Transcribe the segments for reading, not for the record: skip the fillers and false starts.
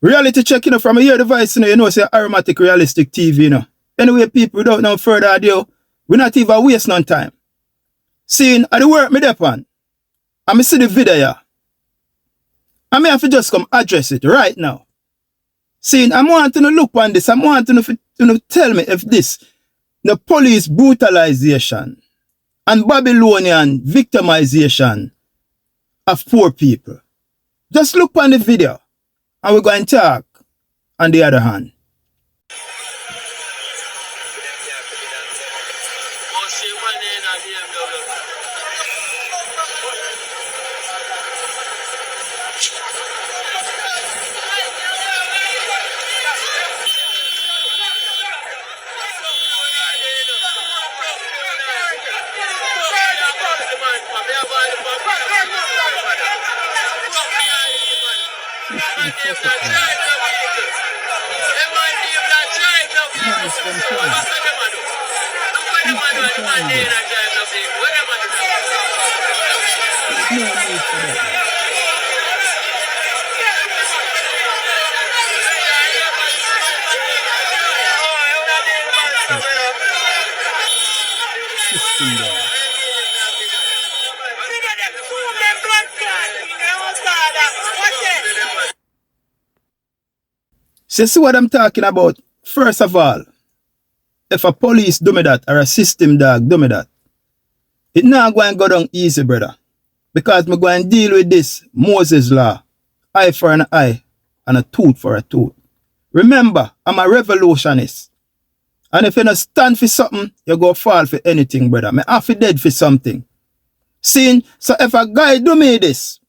Reality check, from a year device, say aromatic realistic TV, Anyway, people, without no further ado, we not even waste no time. Seeing at the work me depend, and me see the video here. I may have to just come address it right now. Seeing, I'm wanting to look on this, I'm wanting to tell me if this, the police brutalization and Babylonian victimization of poor people. Just look on the video and we're going to talk on the other hand. So see what I'm talking about? First of all, if a police do me that or a system dog do me that, it not going to go down easy, brother. Because me going to deal with this Moses law, eye for an eye and a tooth for a tooth. Remember, I'm a revolutionist. And if you don't stand for something, you go fall for anything, brother. Me have to dead for something. Seeing, so if a guy do me this,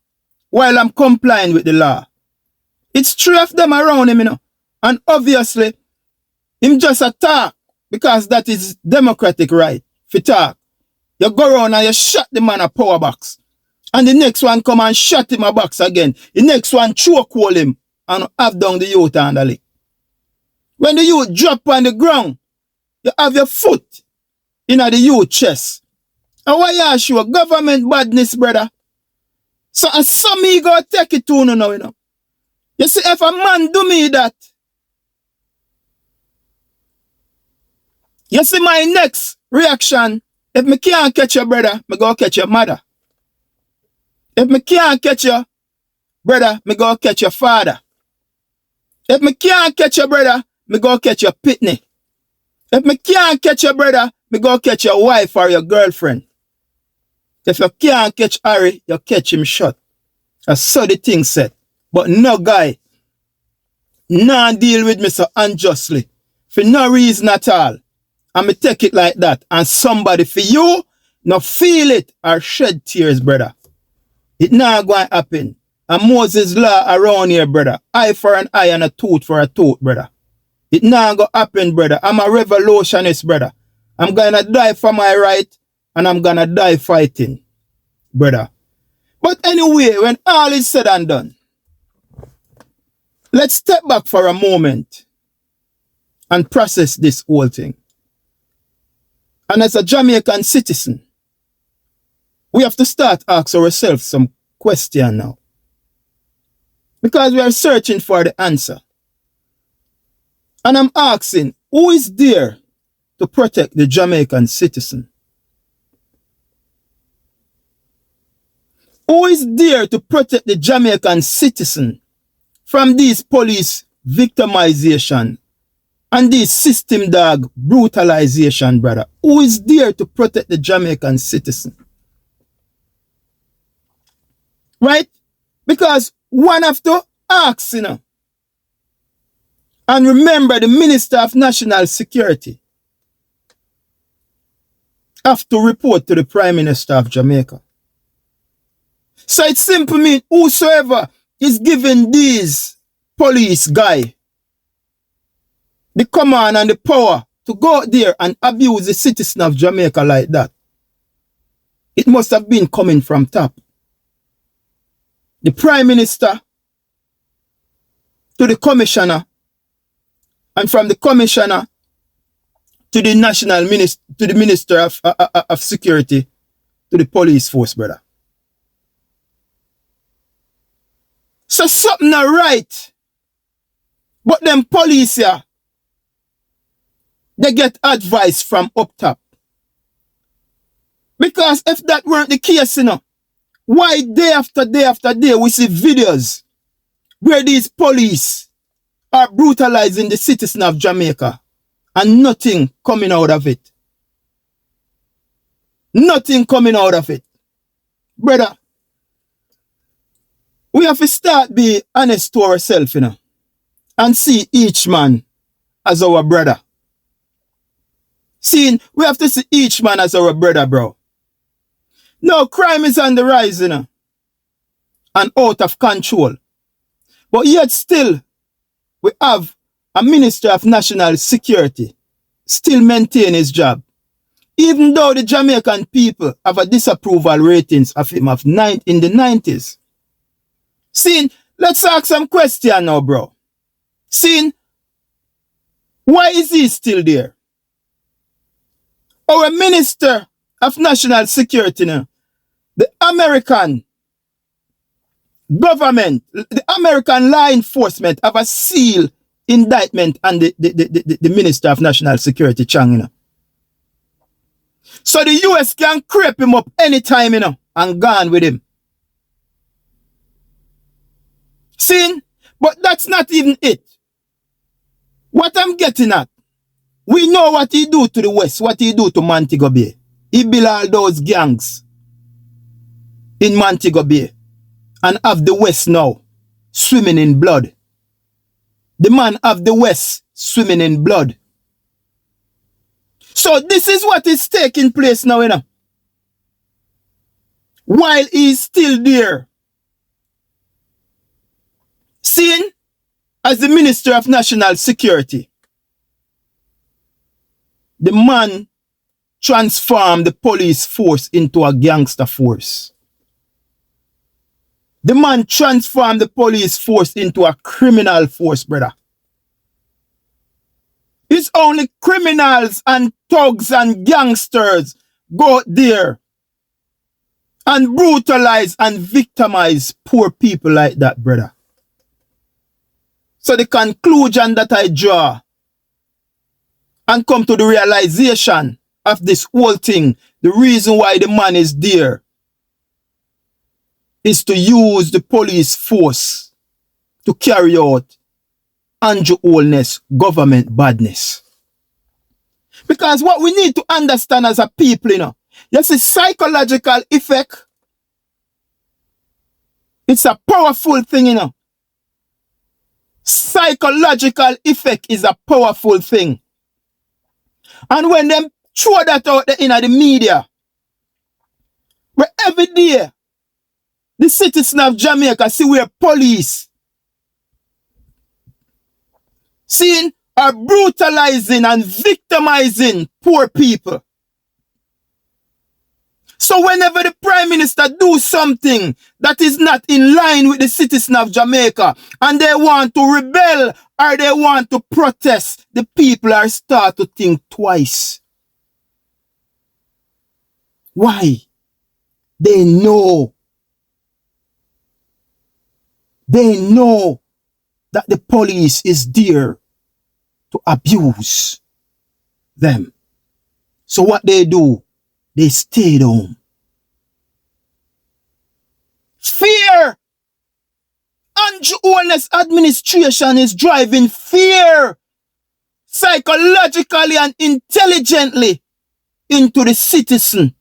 while I'm complying with the law, it's three of them around him, And obviously, him just attack because that is democratic right for talk. You go around and you shot the man a power box. And the next one come and shot him a box again. The next one chokehold him and have down the youth and the leg. When the youth drop on the ground, you have your foot in the youth chest. And why you show government badness, brother? So as some me go take it to now, You see, if a man do me that, you see my next reaction, if me can't catch your brother, me go catch your mother. If me can't catch your brother, me go catch your father. If me can't catch your brother, me go catch your pitney. If me can't catch your brother, me go catch your wife or your girlfriend. If you can't catch Harry, you catch him shot. That's so the thing said. But no guy, nah deal with me so unjustly. For no reason at all. And me take it like that. And somebody for you, no feel it or shed tears, brother. It not going to happen. And Moses law around here, brother. Eye for an eye and a tooth for a tooth, brother. It not going to happen, brother. I'm a revolutionist, brother. I'm going to die for my right and I'm going to die fighting, brother. But anyway, when all is said and done, let's step back for a moment and process this whole thing. And as a Jamaican citizen, we have to start asking ourselves some question now. Because we are searching for the answer. And I'm asking, who is there to protect the Jamaican citizen? Who is there to protect the Jamaican citizen from these police victimization and this system dog brutalization, brother? Who is there to protect the Jamaican citizen? Right? Because one have to ask, And remember, the Minister of National Security have to report to the Prime Minister of Jamaica. So it simply means whosoever is giving these police guy the command and the power to go out there and abuse the citizen of Jamaica like that, it must have been coming from top. The Prime Minister to the Commissioner, and from the Commissioner to the National Minister, to the Minister of Security, to the police force, brother. So something not right But them police here, they get advice from up top. Because if that weren't the case, why day after day after day we see videos where these police are brutalizing the citizens of Jamaica and nothing coming out of it? Nothing coming out of it. Brother, we have to start be honest to ourselves, and see each man as our brother. We have to see each man as our brother, bro. No, crime is on the rise, and out of control. But yet still, we have a Minister of National Security still maintain his job. Even though the Jamaican people have a disapproval ratings of him in the 90s. Let's ask some question now, bro. Why is he still there? Our Minister of National Security now, the American government, the American law enforcement have a seal indictment on the Minister of National Security, Chang, So the US can creep him up anytime, and gone with him. But that's not even it. What I'm getting at, we know what he do to the West, what he do to Montego Bay. He build all those gangs in Montego Bay and have the West now swimming in blood. The man of the West swimming in blood. So this is what is taking place now, while he's still there. As the Minister of National Security, the man transformed the police force into a gangster force. The man transformed the police force into a criminal force, brother. It's only criminals and thugs and gangsters go there and brutalize and victimize poor people like that, brother. So the conclusion that I draw and come to the realization of this whole thing, the reason why the man is there is to use the police force to carry out Andrew Holness government badness. Because what we need to understand as a people, you see, psychological effect, it's a powerful thing, Psychological effect is a powerful thing. And when them throw that out there in the media, where every day the citizens of Jamaica see where police are brutalizing and victimizing poor people. So whenever the Prime Minister do something that is not in line with the citizens of Jamaica and they want to rebel or they want to protest, the people are start to think twice. Why? They know. They know that the police is there to abuse them. So what they do? They stayed home. Fear. Andrew Holness administration is driving fear psychologically and intelligently into the citizen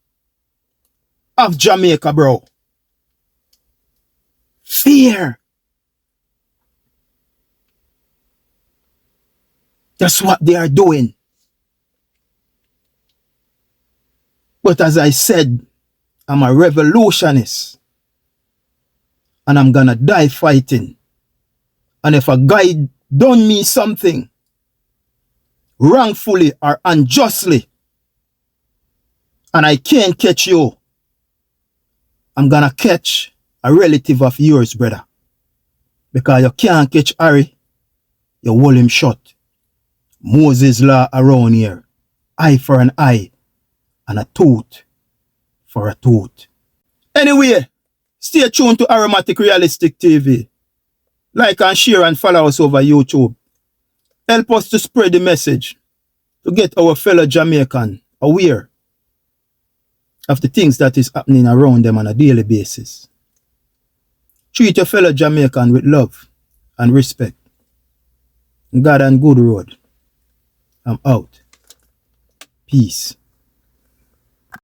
of Jamaica, bro. Fear. That's what they are doing. But as I said, I'm a revolutionist. And I'm gonna die fighting. And if a guy done me something wrongfully or unjustly, and I can't catch you, I'm gonna catch a relative of yours, brother. Because you can't catch Harry, you hold him shut. Moses law around here. Eye for an eye. And a tooth for a tooth. Anyway, stay tuned to Aromatic Realistic TV. Like and share and follow us over YouTube. Help us to spread the message to get our fellow Jamaican aware of the things that is happening around them on a daily basis. Treat your fellow Jamaican with love and respect. God and good road. I'm out. Peace.